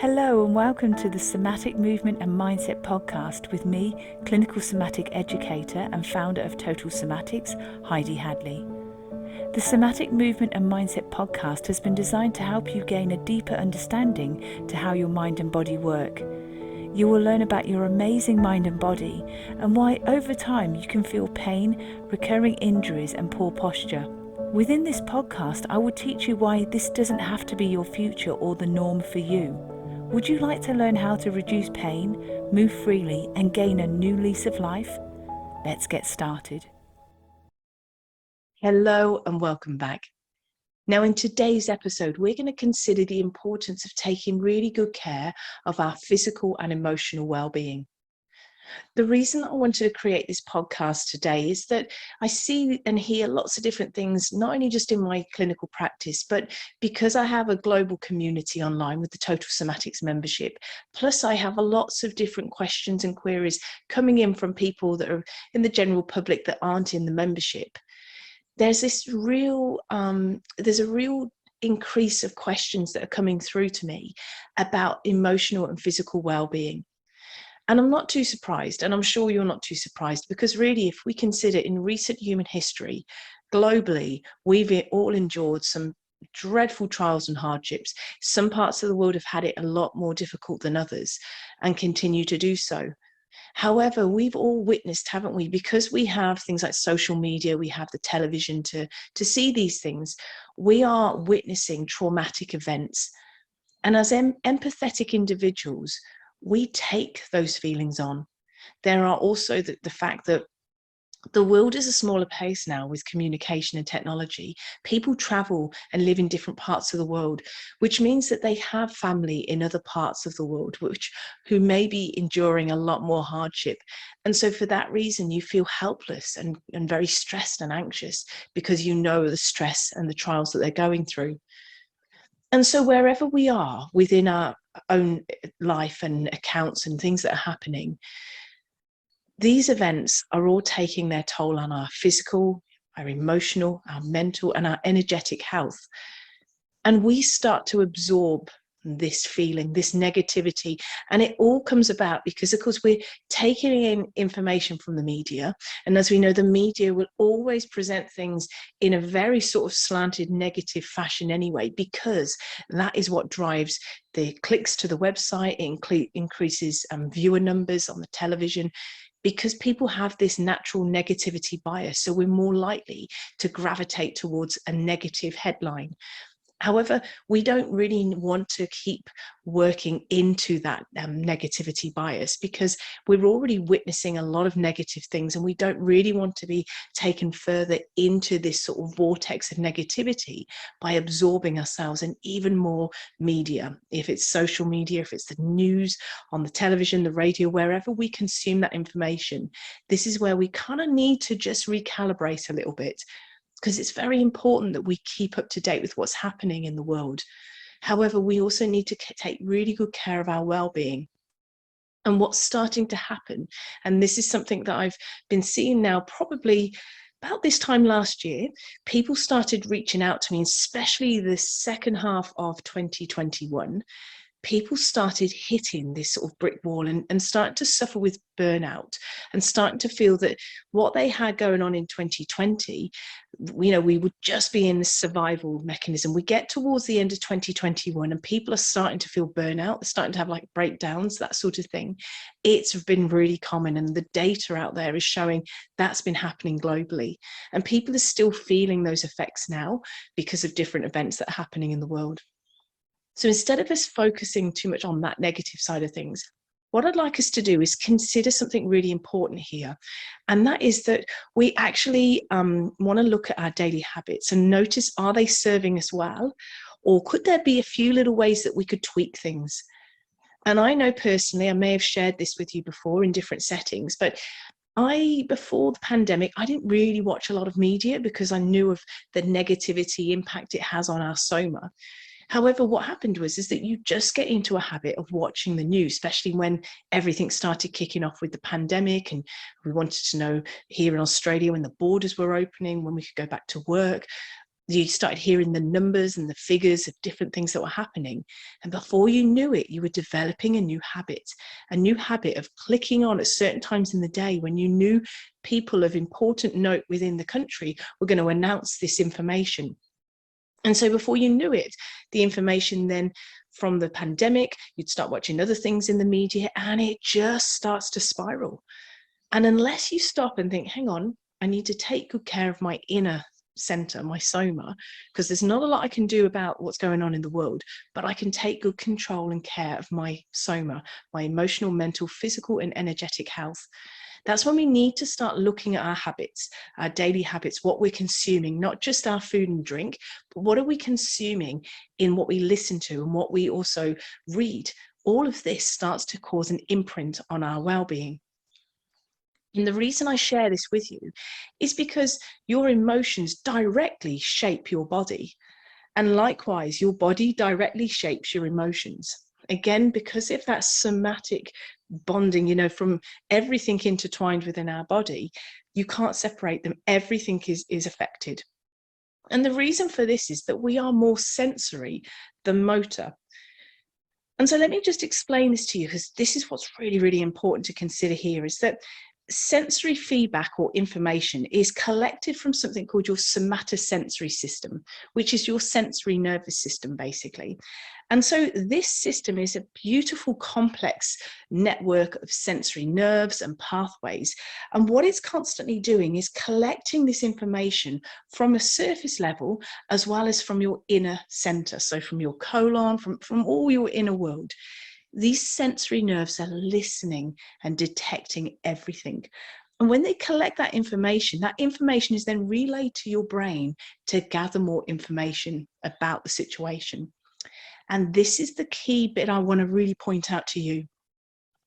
Hello and welcome to the Somatic Movement and Mindset podcast with me, clinical somatic educator and founder of Total Somatics, Heidi Hadley. The Somatic Movement and Mindset podcast has been designed to help you gain a deeper understanding to how your mind and body work. You will learn about your amazing mind and body and why over time you can feel pain, recurring injuries and poor posture. Within this podcast, I will teach you why this doesn't have to be your future or the norm for you. Would you like to learn how to reduce pain, move freely, and gain a new lease of life? Let's get started. Hello and welcome back. Now, in today's episode, we're going to consider the importance of taking really good care of our physical and emotional well-being. The reason I wanted to create this podcast today is that I see and hear lots of different things, not only just in my clinical practice, but because I have a global community online with the Total Somatics membership. Plus, I have lots of different questions and queries coming in from people that are in the general public that aren't in the membership. There's a real increase of questions that are coming through to me about emotional and physical well-being. And I'm not too surprised, and I'm sure you're not too surprised, because really, if we consider in recent human history, globally, we've all endured some dreadful trials and hardships. Some parts of the world have had it a lot more difficult than others and continue to do so. However, we've all witnessed, haven't we, because we have things like social media, we have the television to see these things, we are witnessing traumatic events. And as empathetic individuals, we take those feelings on. There are also the fact that the world is a smaller pace now with communication and technology. People travel and live in different parts of the world, which means that they have family in other parts of the world, who may be enduring a lot more hardship. And so for that reason, you feel helpless and very stressed and anxious because you know the stress and the trials that they're going through. And so wherever we are within our own life and accounts and things that are happening, these events are all taking their toll on our physical, our emotional, our mental, and our energetic health. And we start to absorb this feeling, this negativity, and it all comes about because, of course, we're taking in information from the media. And as we know, the media will always present things in a very sort of slanted negative fashion anyway, because that is what drives the clicks to the website. It increases viewer numbers on the television, because people have this natural negativity bias. So we're more likely to gravitate towards a negative headline. However, we don't really want to keep working into that negativity bias, because we're already witnessing a lot of negative things, and we don't really want to be taken further into this sort of vortex of negativity by absorbing ourselves in even more media. If it's social media, if it's the news, on the television, the radio, wherever we consume that information, this is where we kind of need to just recalibrate a little bit, because it's very important that we keep up to date with what's happening in the world. However, we also need to take really good care of our well-being. And what's starting to happen, and this is something that I've been seeing now probably about this time last year, people started reaching out to me, especially the second half of 2021. People started hitting this sort of brick wall and starting to suffer with burnout, and starting to feel that what they had going on in 2020, we would just be in this survival mechanism. We get towards the end of 2021 and people are starting to feel burnout. They're starting to have like breakdowns, that sort of thing. It's been really common, and the data out there is showing that's been happening globally. And people are still feeling those effects now because of different events that are happening in the world. So instead of us focusing too much on that negative side of things, what I'd like us to do is consider something really important here. And that is that we actually want to look at our daily habits and notice, are they serving us well? Or could there be a few little ways that we could tweak things? And I know personally, I may have shared this with you before in different settings, but before the pandemic, I didn't really watch a lot of media because I knew of the negativity impact it has on our soma. However, what happened is that you just get into a habit of watching the news, especially when everything started kicking off with the pandemic, and we wanted to know here in Australia when the borders were opening, when we could go back to work. You started hearing the numbers and the figures of different things that were happening. And before you knew it, you were developing a new habit of clicking on at certain times in the day when you knew people of important note within the country were going to announce this information. And so before you knew it, the information then from the pandemic, you'd start watching other things in the media, and it just starts to spiral. And unless you stop and think, hang on, I need to take good care of my inner center, my soma, because there's not a lot I can do about what's going on in the world, but I can take good control and care of my soma, my emotional, mental, physical, and energetic health. That's when we need to start looking at our habits, our daily habits, what we're consuming, not just our food and drink, but what are we consuming in what we listen to and what we also read. All of this starts to cause an imprint on our well-being. And the reason I share this with you is because your emotions directly shape your body. And likewise, your body directly shapes your emotions. Again, because of that somatic bonding, from everything intertwined within our body, you can't separate them. Everything is affected. And the reason for this is that we are more sensory than motor. And so let me just explain this to you, because this is what's really, really important to consider here, is that sensory feedback or information is collected from something called your somatosensory system, which is your sensory nervous system, basically. And so this system is a beautiful, complex network of sensory nerves and pathways. And what it's constantly doing is collecting this information from a surface level, as well as from your inner center. So from your colon, from all your inner world. These sensory nerves are listening and detecting everything. And when they collect that information is then relayed to your brain to gather more information about the situation. And this is the key bit I want to really point out to you,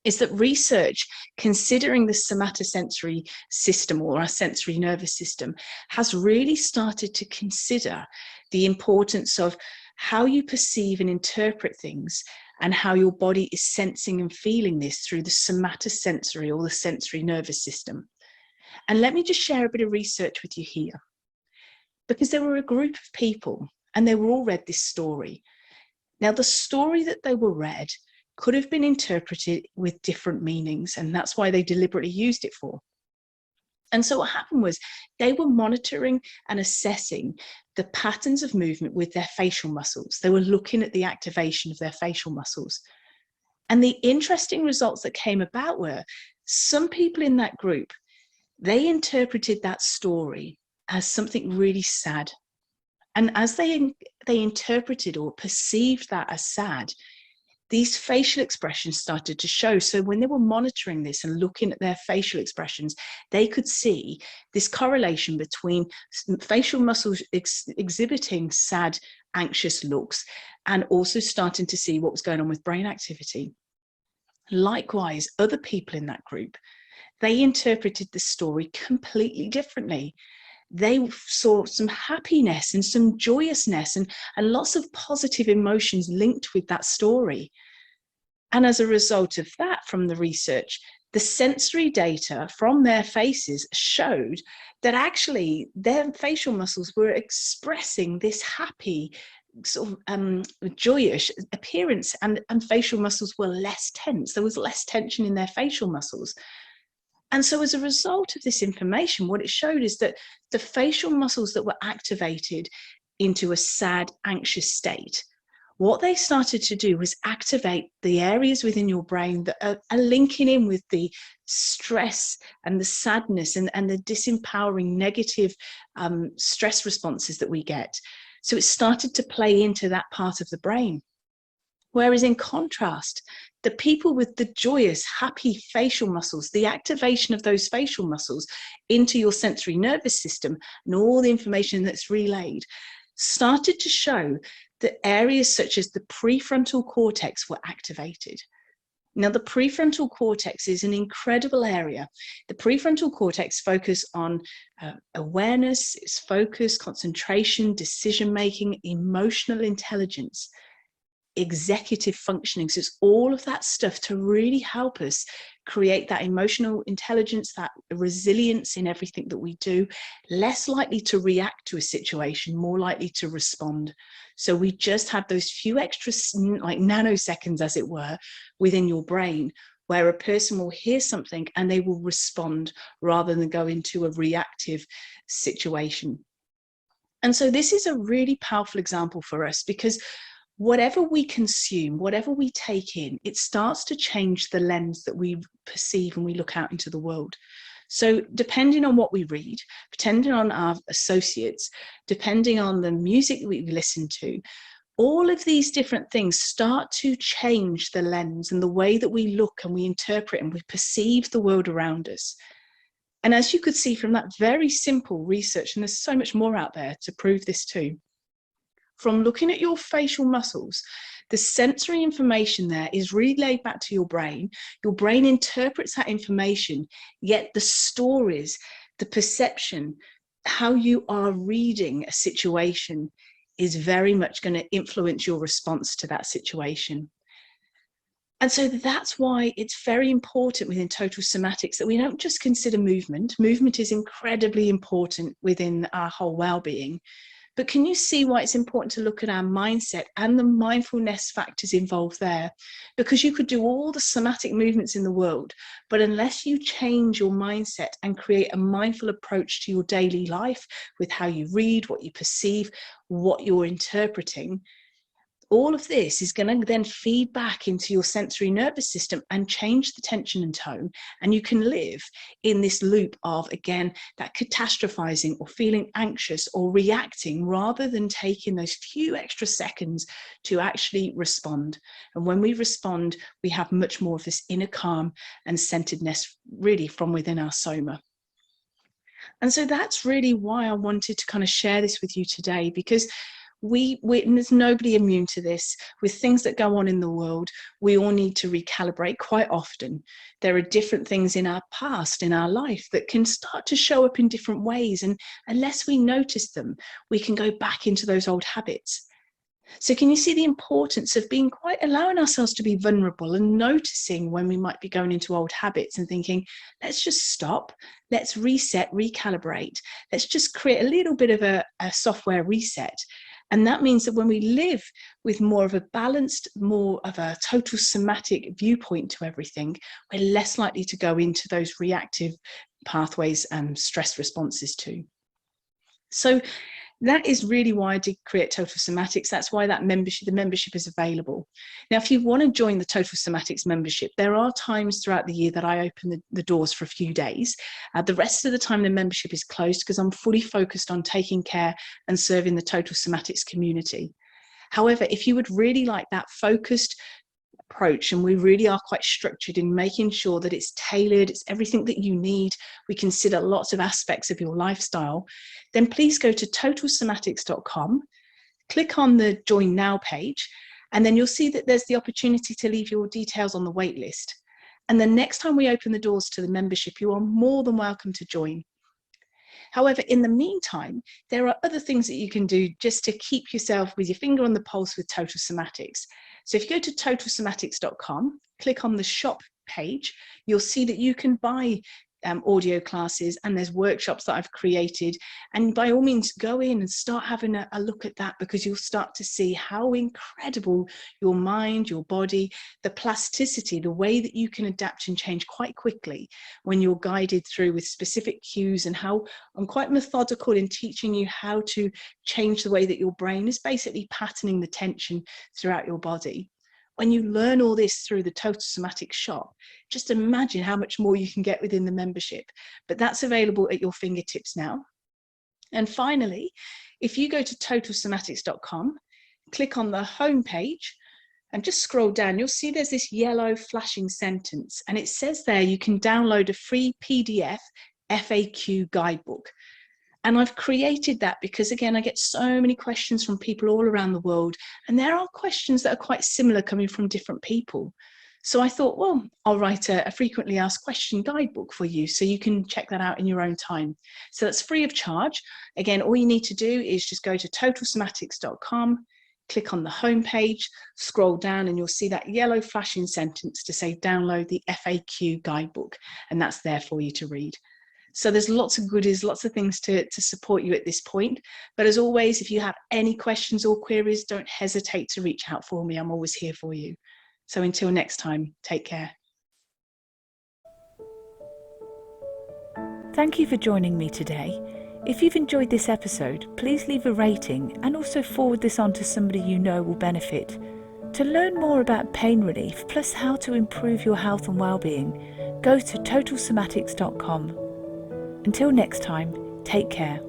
is that research considering the somatosensory system, or our sensory nervous system, has really started to consider the importance of how you perceive and interpret things, and how your body is sensing and feeling this through the somatosensory, or the sensory nervous system. And let me just share a bit of research with you here, because there were a group of people and they were all read this story. Now, the story that they were read could have been interpreted with different meanings, and that's why they deliberately used it for. And so what happened was they were monitoring and assessing the patterns of movement with their facial muscles. They were looking at the activation of their facial muscles. And the interesting results that came about were some people in that group, they interpreted that story as something really sad. And as they interpreted or perceived that as sad, these facial expressions started to show. So when they were monitoring this and looking at their facial expressions, they could see this correlation between facial muscles exhibiting sad, anxious looks, and also starting to see what was going on with brain activity. Likewise, other people in that group, they interpreted the story completely differently. They saw some happiness and some joyousness and lots of positive emotions linked with that story. And as a result of that, from the research, the sensory data from their faces showed that actually their facial muscles were expressing this happy, sort of joyous appearance, and facial muscles were less tense. There was less tension in their facial muscles. And so as a result of this information, what it showed is that the facial muscles that were activated into a sad, anxious state, what they started to do was activate the areas within your brain that are linking in with the stress and the sadness and the disempowering negative stress responses that we get. So it started to play into that part of the brain. Whereas in contrast, the people with the joyous, happy facial muscles, the activation of those facial muscles into your sensory nervous system and all the information that's relayed started to show that areas such as the prefrontal cortex were activated. Now, the prefrontal cortex is an incredible area. The prefrontal cortex focuses on awareness, its focus, concentration, decision-making, emotional intelligence. executive functioning. So it's all of that stuff to really help us create that emotional intelligence, that resilience in everything that we do, less likely to react to a situation, more likely to respond. So we just have those few extra, like nanoseconds, as it were, within your brain, where a person will hear something and they will respond rather than go into a reactive situation. And so this is a really powerful example for us, because whatever we consume, whatever we take in, it starts to change the lens that we perceive when we look out into the world. So depending on what we read, depending on our associates, depending on the music we listen to, all of these different things start to change the lens and the way that we look and we interpret and we perceive the world around us. And as you could see from that very simple research, and there's so much more out there to prove this too, from looking at your facial muscles, the sensory information there is relayed back to your brain. Your brain interprets that information, yet the stories, the perception, how you are reading a situation is very much going to influence your response to that situation. And so that's why it's very important within total somatics that we don't just consider movement. Movement is incredibly important within our whole well-being. But can you see why it's important to look at our mindset and the mindfulness factors involved there? Because you could do all the somatic movements in the world, but unless you change your mindset and create a mindful approach to your daily life with how you read, what you perceive, what you're interpreting, all of this is going to then feed back into your sensory nervous system and change the tension and tone. And you can live in this loop of, again, that catastrophizing or feeling anxious or reacting rather than taking those few extra seconds to actually respond. And when we respond, we have much more of this inner calm and centeredness really from within our soma. And so that's really why I wanted to kind of share this with you today, because there's nobody immune to this. With things that go on in the world, we all need to recalibrate quite often. There are different things in our past, in our life, that can start to show up in different ways. And unless we notice them, we can go back into those old habits. So can you see the importance of allowing ourselves to be vulnerable and noticing when we might be going into old habits and thinking, let's just stop, let's reset, recalibrate, let's just create a little bit of a software reset. And that means that when we live with more of a balanced, more of a total somatic viewpoint to everything, we're less likely to go into those reactive pathways and stress responses too. So that is really why I did create Total Somatics. That's why the membership is available. Now, if you want to join the Total Somatics membership, there are times throughout the year that I open the doors for a few days. The rest of the time, the membership is closed because I'm fully focused on taking care and serving the Total Somatics community. However, if you would really like that focused approach, and we really are quite structured in making sure that it's tailored, it's everything that you need, we consider lots of aspects of your lifestyle, then please go to totalsomatics.com, click on the Join Now page, and then you'll see that there's the opportunity to leave your details on the wait list. And the next time we open the doors to the membership, you are more than welcome to join. However, in the meantime, there are other things that you can do just to keep yourself with your finger on the pulse with Total Somatics. So if you go to totalsomatics.com, click on the shop page, you'll see that you can buy audio classes, and there's workshops that I've created. And by all means, go in and start having a look at that, because you'll start to see how incredible your mind, your body, the plasticity, the way that you can adapt and change quite quickly when you're guided through with specific cues, and how I'm quite methodical in teaching you how to change the way that your brain is basically patterning the tension throughout your body. When you learn all this through the Total Somatics shop, just imagine how much more you can get within the membership. But that's available at your fingertips now. And finally, if you go to totalsomatics.com, click on the home page and just scroll down, you'll see there's this yellow flashing sentence, and it says there you can download a free PDF FAQ guidebook. And I've created that because, again, I get so many questions from people all around the world, and there are questions that are quite similar coming from different people. So I thought, well, I'll write a frequently asked question guidebook for you so you can check that out in your own time. So that's free of charge. Again, all you need to do is just go to totalsomatics.com, click on the home page, scroll down, and you'll see that yellow flashing sentence to say download the FAQ guidebook, and that's there for you to read. So there's lots of goodies, lots of things to support you at this point. But as always, if you have any questions or queries, don't hesitate to reach out for me. I'm always here for you. So until next time, take care. Thank you for joining me today. If you've enjoyed this episode, please leave a rating and also forward this on to somebody you know will benefit. To learn more about pain relief, plus how to improve your health and well-being, go to totalsomatics.com. Until next time, take care.